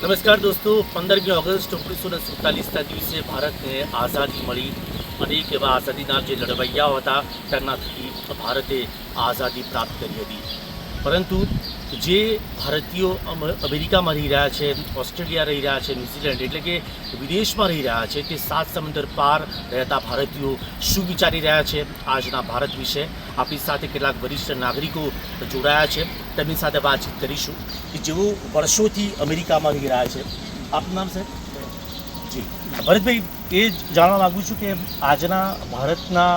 નમસ્કાર દોસ્તો, 15મી ઓગસ્ટ 1947ના દિવસે ભારતને આઝાદી મળી. અનેક એવા આઝાદીના જે લડવૈયાઓ હતા તેમના થકી ભારતે આઝાદી પ્રાપ્ત કરી હતી. પરંતુ જે ભારતીયો અમેરિકામાં રહી રહ્યા છે, ઓસ્ટ્રેલિયા રહી રહ્યા છે, ન્યૂઝીલેન્ડ એટલે કે વિદેશમાં રહી રહ્યા છે, તે સાત સમુદ્ર પાર રહેતા ભારતીયો શું વિચારી રહ્યા છે આજના ભારત વિશે આપણી સાથે કેટલાક વરિષ્ઠ નાગરિકો જોડાયા છે. તેમની સાથે વાતચીત કરીશું કે જેઓ વર્ષોથી અમેરિકામાં રહી રહ્યા છે. આપનું નામ છે? જી ભરતભાઈ, એ જાણવા માગું છું કે આજના ભારતના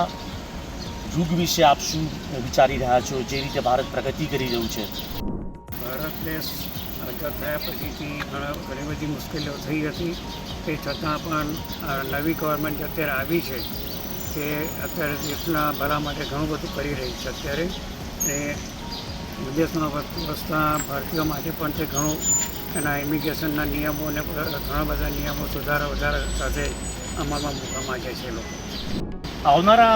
યુગ વિશે આપ શું વિચારી રહ્યા છો, જે રીતે ભારત પ્રગતિ કરી રહ્યું છે? ભારત દેશ આઝાદ થયા પછીથી ઘણી બધી મુશ્કેલીઓ થઈ હતી. તે છતાં પણ નવી ગવર્મેન્ટ અત્યારે આવી છે તે અત્યારે દેશના ભલા માટે ઘણું બધું કરી રહી છે. અત્યારે એ વિદેશમાં વસતા ભારતીયો માટે પણ તે ઘણું એના ઇમિગ્રેશનના નિયમો અને ઘણા બધા નિયમો વધારા સાથે અમલમાં મૂકવામાં જાય છે. લોકો આવનારા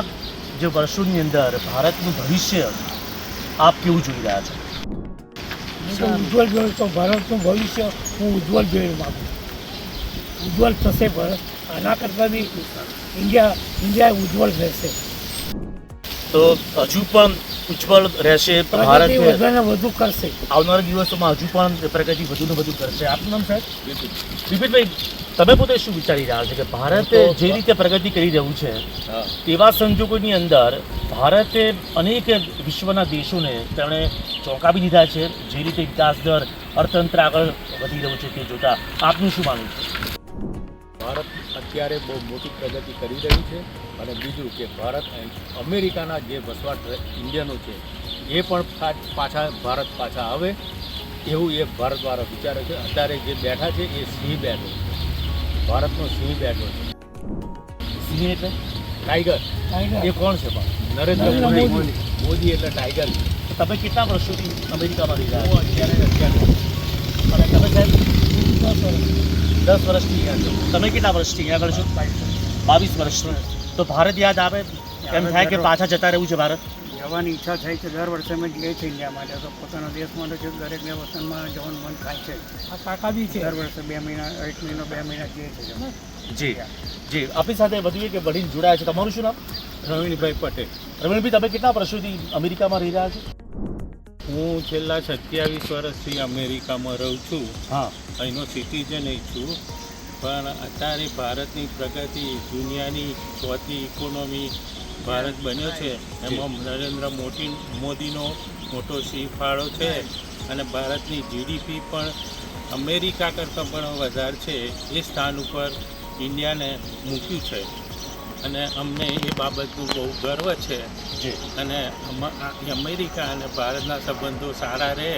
જે વર્ષોની અંદર ભારતનું ભવિષ્ય આપ કેવું જોઈ રહ્યા છો? ઉજ્જવળ જોયું તો ભારતનું ભવિષ્ય હું ઉજ્જવળ જોઈ માગું. ઉજ્જવળ થશે ભારત, આના કરતાં બી ઇન્ડિયા ઉજ્જવળ રહેશે. તો હજુ પણ ઉજ્જવળ રહેશે ભારત, વધારે વધુ કરશે. આવનારા દિવસોમાં હજુ પણ પ્રગતિ વધુને વધુ કરશે. આપનું નામ સાહેબ? વિપિનભાઈ, તમે પોતે શું વિચારી રહ્યા છો કે ભારત જે રીતે પ્રગતિ કરી રહ્યું છે તેવા સંજોગોની અંદર ભારતે અનેક વિશ્વના દેશોને તેમણે ચોંકાવી દીધા છે? જે રીતે વિકાસ દર, અર્થતંત્ર આગળ વધી રહ્યું છે તે જોતા આપનું શું માનવું છે? ભારત અત્યારે બહુ મોટી પ્રગતિ કરી રહ્યું છે. અને બીજું કે ભારત અમેરિકાના જે વસવાટ ઇન્ડિયનો છે એ પણ ભારત પાછા આવે એવું એ ભારતવાળા વિચારે છે. અત્યારે જે બેઠા છે એ સિંહ બેઠો છે, ભારતનો સિંહ બેઠો છે. સિંહ એટલે ટાઈગર. એ કોણ છે પણ? નરેન્દ્ર મોદી એટલે ટાઈગર છે. તમે કેટલા વર્ષોથી અમેરિકામાં રહી રહ્યા હું અત્યારે છો? અને તમે સાહેબ 10 વર્ષથી અહીંયા છો. તમે કેટલા વર્ષથી અહીંયા આગળ છો? 22 વર્ષથી. તો ભારત યાદ આવે? એમ થાય કે પાછા જતા રહેવું છે ભારત? જવાની ઈચ્છા થાય છે. દર વર્ષે અમે જઈએ છીએ ઇન્ડિયા માટે. તો પોતાના દેશ માટે છે દરેકને વતનમાં જવાનું મન થાય છે. આ કાકા બી છે. દર વર્ષે 2 મહિના, 1 મહિનો, 2 મહિના જઈએ છીએ. જી જી, આપણી સાથે વધુ એક વડીલ જોડાયા છે. તમારું શું નામ? રવીણભાઈ પટેલ. રમણભાઈ, તમે કેટલા વર્ષોથી અમેરિકામાં રહી રહ્યા છો? હું છેલ્લા 27 વર્ષથી અમેરિકામાં રહું છું. હા. અહીંનો સિટીઝન છું. પણ અત્યારે ભારતની પ્રગતિ, દુનિયાની ચોથી ઇકોનોમી ભારત બન્યો છે. એમાં નરેન્દ્ર મોદીનો મોટો સિંહ ફાળો છે. અને ભારતની જીડીપી પણ અમેરિકા કરતાં પણ વધારે છે. એ સ્થાન ઉપર ઇન્ડિયાને મૂક્યું છે. અને અમને એ બાબતનું બહુ ગર્વ છે. અને અમેરિકા અને ભારતના સંબંધો સારા રહે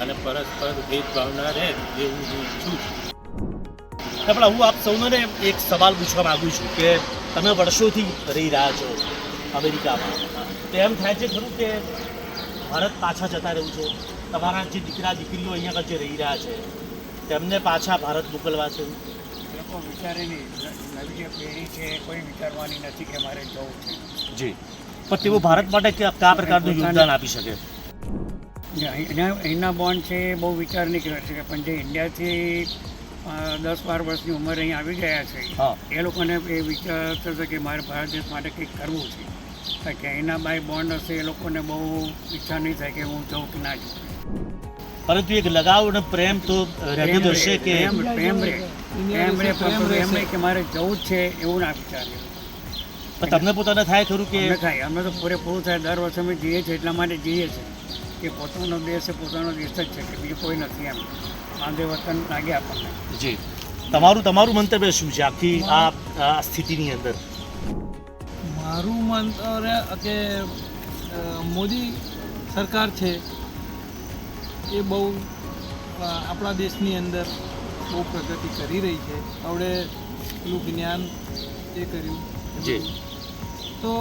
અને પરસ્પર ભેદભાવના રહે એવું હું ઈચ્છું છું. પણ હું આપ સૌને એક સવાલ પૂછવા માગું છું કે તમે વર્ષોથી રહી રહ્યા છો અમેરિકામાં, તો એમ થાય છે ખરું કે ભારત પાછા જતા રહ્યું છે? તમારા જે દીકરા દીકરીઓ અહીંયા આગળ જે રહી રહ્યા છે તેમને પાછા ભારત મોકલવા છે? લોકો વિચારે નહીં. નવી જે પેઢી છે કોઈ વિચારવાની નથી કે મારે જવું છે. જી, પણ તેઓ ભારત માટે કયા પ્રકારનું યોગદાન આપી શકે? અહીંના બોન્ડ છે એ બહુ વિચાર નહીં કરી શકે. પણ જે ઇન્ડિયાથી 10-12 વર્ષની ઉંમરે અહીં આવી ગયા છે એ લોકોને એ વિચાર થશે કે મારે ભારત દેશ માટે કંઈક કરવું છે. કારણ કે અહીંના બાય બોન્ડ હશે એ લોકોને બહુ ઈચ્છા નહીં થાય કે હું જાઉં કે ના જાઉં. પરંતુ એક લગાવ અને પ્રેમ તો રહેતો જ હશે કે એમ કે મારે જવું જ છે એવું ના વિચારે. તમને પોતાને થાય ખરું કે થાય? અમે તો પૂરેપૂરું થાય. દર વર્ષે અમે જઈએ છીએ એટલા માટે જઈએ છીએ કે પોતાનો દેશ એ પોતાનો દેશ જ છે, કે બીજું કોઈ નથી. એમ માંદે વતન લાગે આપણને. જી, તમારું મંતવ્ય શું છે આખી આ સ્થિતિની અંદર? મારું મંતવ્ય કે મોદી સરકાર છે એ બહુ આપણા દેશની અંદર બહુ પ્રગતિ કરી રહી છે. આપણે પેલું જ્ઞાન એ કર્યું જી, તો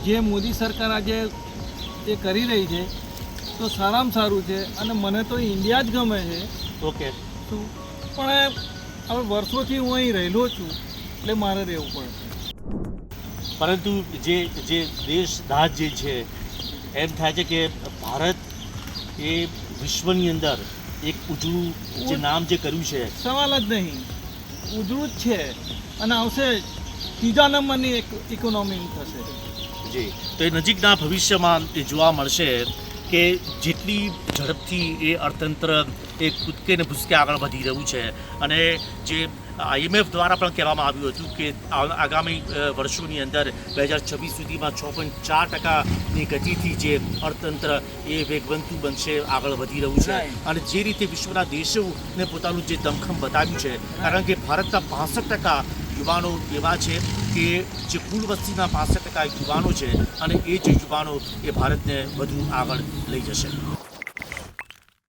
જે મોદી સરકાર આજે એ કરી રહી છે તો સારામાં સારું છે. અને મને તો ઇન્ડિયા જ ગમે છે. ઓકે. પણ હવે વર્ષોથી હું અહીં રહેલો છું એટલે મારે રહેવું પડે. પરંતુ જે દેશ દાજ જે છે એમ થાય છે કે ભારત એ વિશ્વની અંદર એક ઉજળું જે નામ જે કર્યું છે? સવાલ જ નહીં, ઉજળું જ છે અને આવશે ત્રીજા નંબરની એક ઇકોનોમી થશે. જી, તો એ નજીકના ભવિષ્યમાં એ જોવા મળશે કે જેટલી ઝડપથી એ અર્થતંત્ર એ કૂદકે ને ભૂસકે આગળ વધી રહ્યું છે અને જે IMF દ્વારા પણ કહેવામાં આવ્યું હતું કે આગામી વર્ષોની અંદર 2026 સુધીમાં 6.4%ની ગતિથી જે અર્થતંત્ર એ વેગવંતું બનશે, આગળ વધી રહ્યું છે. અને જે રીતે વિશ્વના દેશોને પોતાનું જે દમખમ બતાવ્યું છે, કારણ કે ભારતના 65% યુવાનો એવા છે કે જે કુલ વસ્તીના 65% યુવાનો છે અને એ જ યુવાનો એ ભારતને વધુ આગળ લઈ જશે.